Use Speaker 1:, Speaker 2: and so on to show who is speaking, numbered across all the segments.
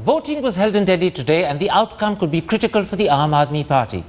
Speaker 1: voting was held in Delhi today and the outcome could be critical for the Aam Aadmi Party.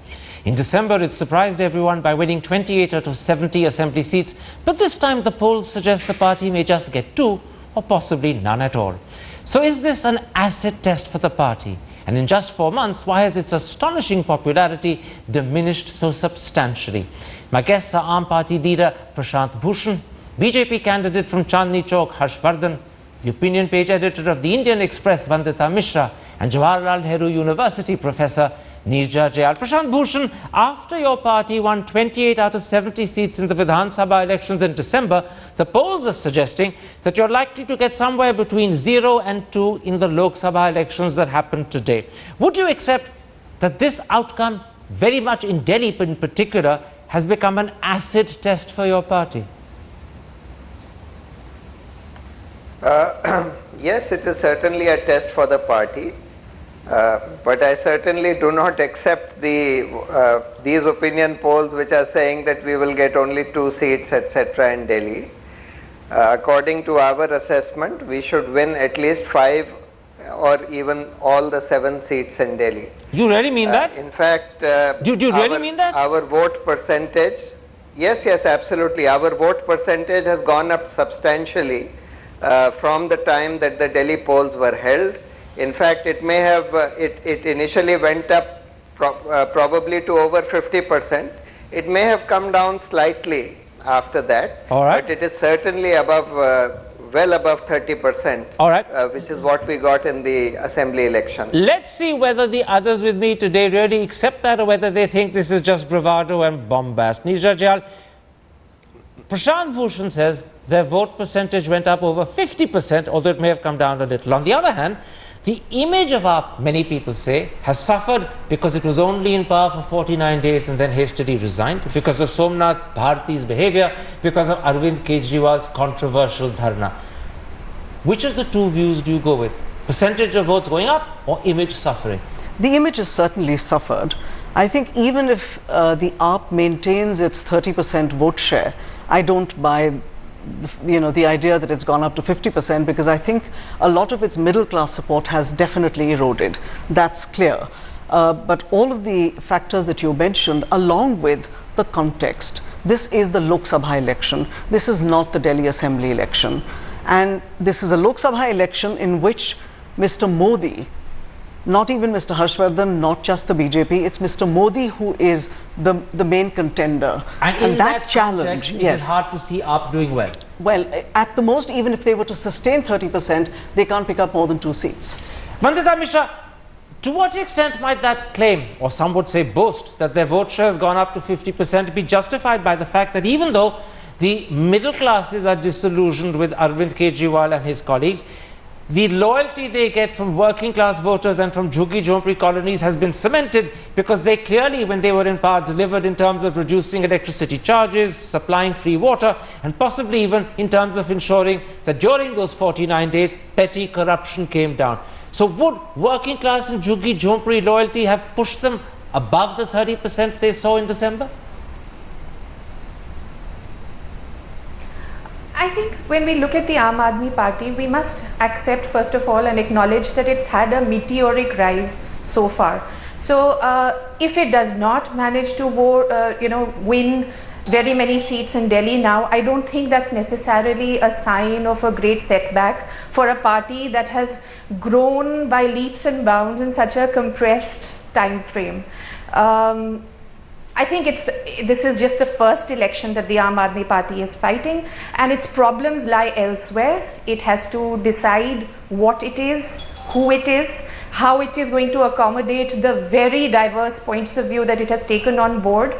Speaker 1: In December, it surprised everyone by winning 28 out of 70 assembly seats, but this time the polls suggest the party may just get 2 or possibly none at all. So is this an acid test for the party? And in just 4 months, why has its astonishing popularity diminished so substantially? My guests are Aam Party leader Prashant Bhushan, BJP candidate from Chandni Chowk Harshvardhan, the opinion page editor of the Indian Express Vandita Mishra, and Jawaharlal Nehru University professor Neerja Jayal. Prashant Bhushan, after your party won 28 out of 70 seats in the Vidhan Sabha elections in December, the polls are suggesting that you're likely to get somewhere between 0 and 2 in the Lok Sabha elections that happened today. Would you accept that this outcome, very much in Delhi in particular, has become an acid test for your party?
Speaker 2: Yes, it is certainly a test for the party. But I certainly do not accept these opinion polls which are saying that we will get only 2 seats, etc. in Delhi. According to our assessment, we should win at least 5 or even all the 7 seats in Delhi.
Speaker 1: You really mean that?
Speaker 2: In fact,
Speaker 1: do you really mean that?
Speaker 2: Our vote percentage, yes, absolutely. Our vote percentage has gone up substantially from the time that the Delhi polls were held. In fact, it may have, it initially went up probably to over 50%. It may have come down slightly after that.
Speaker 1: All right.
Speaker 2: But it is certainly above, well above 30%.
Speaker 1: All right.
Speaker 2: Which is what we got in the assembly election.
Speaker 1: Let's see whether the others with me today really accept that or whether they think this is just bravado and bombast. Neerja Jayal, Prashant Bhushan says their vote percentage went up over 50%, although it may have come down a little. On the other hand, the image of AAP, many people say, has suffered because it was only in power for 49 days and then hastily resigned, because of Somnath Bharti's behavior, because of Arvind Kejriwal's controversial dharna. Which of the two views do you go with? Percentage of votes going up or image suffering?
Speaker 3: The image has certainly suffered. I think even if the AAP maintains its 30% vote share, I don't buy the idea that it's gone up to 50%, because I think a lot of its middle class support has definitely eroded. That's clear. But all of the factors that you mentioned, along with the context, this is the Lok Sabha election. This is not the Delhi Assembly election. And this is a Lok Sabha election in which Mr. Modi, not even Mr. Harshvardhan, not just the BJP, it's Mr. Modi who is the main contender.
Speaker 1: And that challenge,
Speaker 3: yes,
Speaker 1: it's hard to see AAP doing well.
Speaker 3: Well, at the most, even if they were to sustain 30%, they can't pick up more than 2 seats.
Speaker 1: Vandita Mishra, to what extent might that claim, or some would say boast, that their vote share has gone up to 50% be justified by the fact that even though the middle classes are disillusioned with Arvind Kejriwal and his colleagues, the loyalty they get from working class voters and from Jhuggi Jhompri colonies has been cemented, because they clearly, when they were in power, delivered in terms of reducing electricity charges, supplying free water, and possibly even in terms of ensuring that during those 49 days, petty corruption came down. So would working class and Jhuggi Jhompri loyalty have pushed them above the 30% they saw in December?
Speaker 4: I think when we look at the Aam Aadmi Party, we must accept first of all and acknowledge that it's had a meteoric rise so far. So if it does not manage to win very many seats in Delhi now, I don't think that's necessarily a sign of a great setback for a party that has grown by leaps and bounds in such a compressed time frame. I think this is just the first election that the Aam Aadmi Party is fighting, and its problems lie elsewhere. It has to decide what it is, who it is, how it is going to accommodate the very diverse points of view that it has taken on board.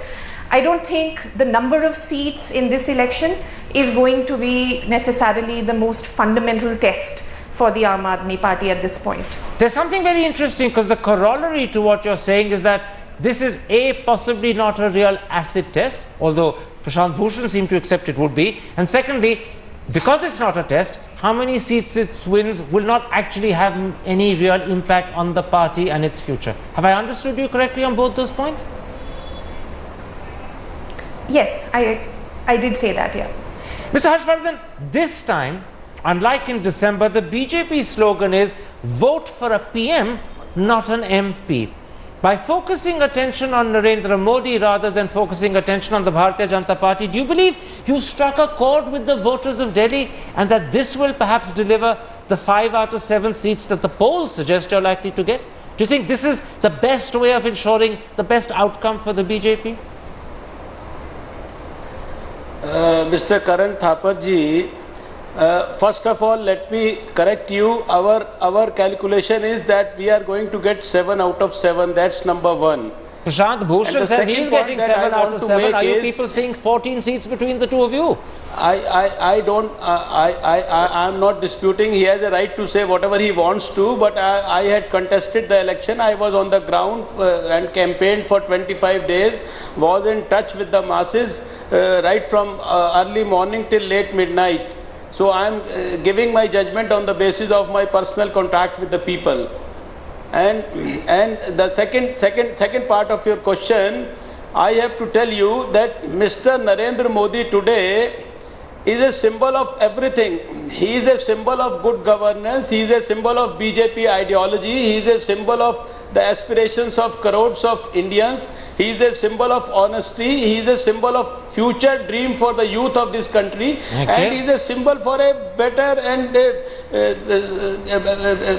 Speaker 4: I don't think the number of seats in this election is going to be necessarily the most fundamental test for the Aam Aadmi Party at this point.
Speaker 1: There's something very interesting, because the corollary to what you're saying is that this is possibly not a real acid test, although Prashant Bhushan seemed to accept it would be. And secondly, because it's not a test, how many seats it wins will not actually have any real impact on the party and its future. Have I understood you correctly on both those points?
Speaker 4: Yes, I did say that, yeah.
Speaker 1: Mr. Harshvardhan, this time unlike in December, the BJP slogan is vote for a PM, not an MP. By focusing attention on Narendra Modi rather than focusing attention on the Bharatiya Janata Party, do you believe you struck a chord with the voters of Delhi and that this will perhaps deliver the 5 out of 7 seats that the polls suggest you're likely to get? Do you think this is the best way of ensuring the best outcome for the BJP?
Speaker 5: Mr. Karan Thapar ji, first of all, let me correct you. Our calculation is that we are going to get 7 out of 7. That's number one.
Speaker 1: Prashant Bhushan says he's getting 7 out of 7. Are you people seeing 14 seats between the two of you?
Speaker 5: I'm not disputing. He has a right to say whatever he wants to, but I had contested the election. I was on the ground and campaigned for 25 days, was in touch with the masses right from early morning till late midnight. So I am giving my judgment on the basis of my personal contact with the people. And the second part of your question, I have to tell you that Mr. Narendra Modi today is a symbol of everything. He is a symbol of good governance. He is a symbol of BJP ideology. He is a symbol of the aspirations of crores of Indians. He is a symbol of honesty. He is a symbol of future dream for the youth of this country.
Speaker 1: Okay.
Speaker 5: And he is a symbol for a better and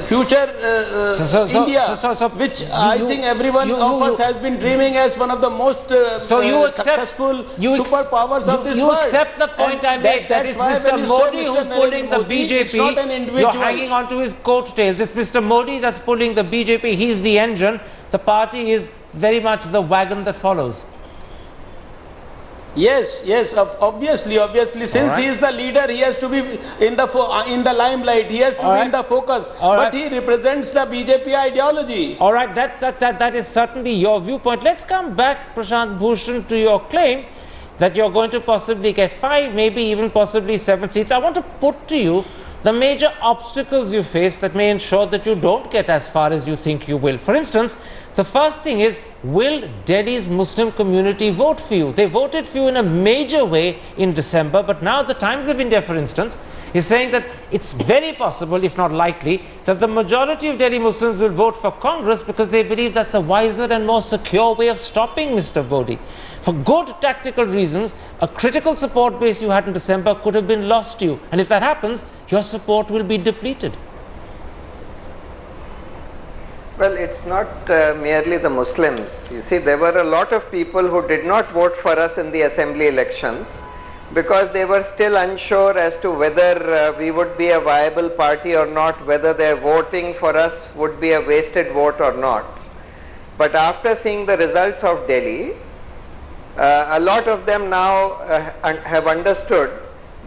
Speaker 5: future India, which I think everyone of us has been dreaming as one of the most successful superpowers of this world.
Speaker 1: You accept the point I made, that it's Mr. Modi who's pulling the BJP. You're hanging on to his coattails. It's Mr. Modi that's pulling the BJP. He's the engine. The party is very much the wagon that follows.
Speaker 5: Yes, obviously, since he is the leader, he has to be in the limelight, he has to be in the focus, but he represents the BJP ideology.
Speaker 1: All right, that is certainly your viewpoint. Let's come back, Prashant Bhushan, to your claim that you're going to possibly get 5, maybe even possibly 7 seats. I want to put to you the major obstacles you face that may ensure that you don't get as far as you think you will. For instance, the first thing is, will Delhi's Muslim community vote for you? They voted for you in a major way in December, but now the Times of India, for instance, is saying that it's very possible, if not likely, that the majority of Delhi Muslims will vote for Congress because they believe that's a wiser and more secure way of stopping Mr. Modi. For good tactical reasons, a critical support base you had in December could have been lost to you. And if that happens, your support will be depleted.
Speaker 2: Well, it's not merely the Muslims. You see, there were a lot of people who did not vote for us in the assembly elections because they were still unsure as to whether we would be a viable party or not, whether their voting for us would be a wasted vote or not. But after seeing the results of Delhi, a lot of them now have understood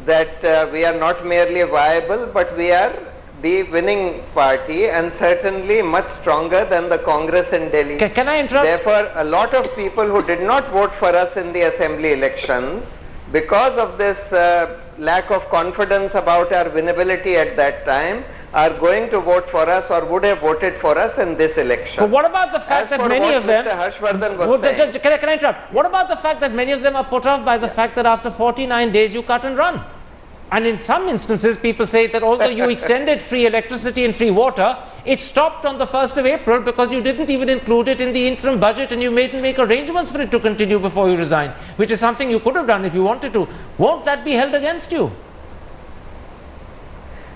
Speaker 2: that we are not merely viable, but we are the winning party and certainly much stronger than the Congress in Delhi.
Speaker 1: Can I interrupt?
Speaker 2: Therefore, a lot of people who did not vote for us in the assembly elections, because of this lack of confidence about our winnability at that time, are going to vote for us or would have voted for us in this election.
Speaker 1: But what about the fact that many of them...
Speaker 2: Mr. Harshvardhan was saying,
Speaker 1: can I interrupt? What about the fact that many of them are put off by the fact that after 49 days you cut and run? And in some instances, people say that although you extended free electricity and free water, it stopped on the 1st of April because you didn't even include it in the interim budget and you made make arrangements for it to continue before you resigned, which is something you could have done if you wanted to. Won't that be held against you?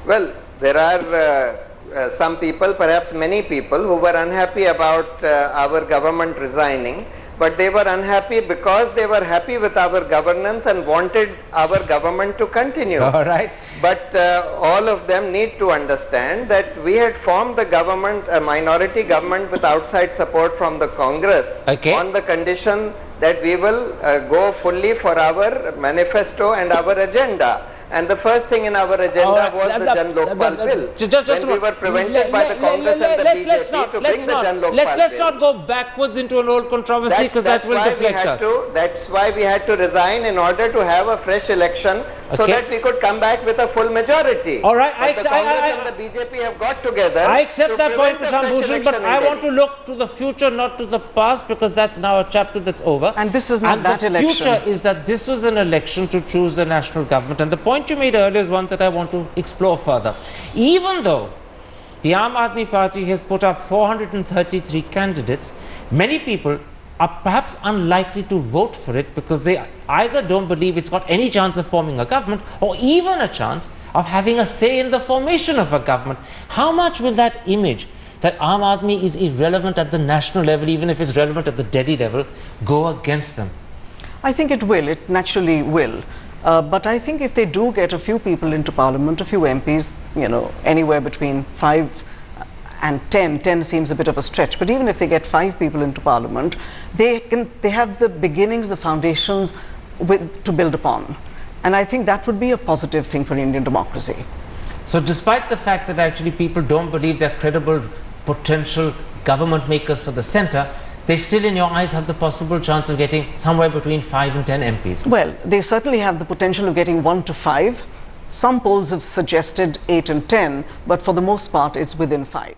Speaker 2: well, there are some people, perhaps many people, who were unhappy about our government resigning, but they were unhappy because they were happy with our governance and wanted our government to continue.
Speaker 1: All right.
Speaker 2: But all of them need to understand that we had formed the government, a minority government with outside support from the Congress, on the condition that we will go fully for our manifesto and our agenda. And the first thing in our agenda was the Jan Lokpal bill. When we were prevented by the Congress and the BJP to bring the Jan Lokpal bill.
Speaker 1: Let's not go backwards into an old controversy because that will deflect us.
Speaker 2: That's why we had to resign in order to have a fresh election so that we could come back with a full majority.
Speaker 1: All right.
Speaker 2: But the Congress and the BJP have got together.
Speaker 1: I accept that point, Prashant Bhushan, but I want to look to the future, not to the past, because that's now a chapter that's over.
Speaker 3: And this is not that election.
Speaker 1: And the future is that this was an election to choose the national government. And the point point you made earlier is one that I want to explore further. Even though the Aam Aadmi Party has put up 433 candidates, many people are perhaps unlikely to vote for it because they either don't believe it's got any chance of forming a government or even a chance of having a say in the formation of a government. How much will that image that Aam Aadmi is irrelevant at the national level, even if it's relevant at the Delhi level, go against them?
Speaker 3: I think it will. It naturally will. But I think if they do get a few people into parliament, a few MPs, you know, anywhere between 5 and 10 seems a bit of a stretch, but even if they get 5 people into parliament, they have the beginnings, the foundations to build upon. And I think that would be a positive thing for Indian democracy.
Speaker 1: So despite the fact that actually people don't believe they're credible potential government makers for the centre, they still in your eyes have the possible chance of getting somewhere between 5 and 10 MPs?
Speaker 3: Well, they certainly have the potential of getting 1 to 5. Some polls have suggested 8 and 10, but for the most part it's within 5.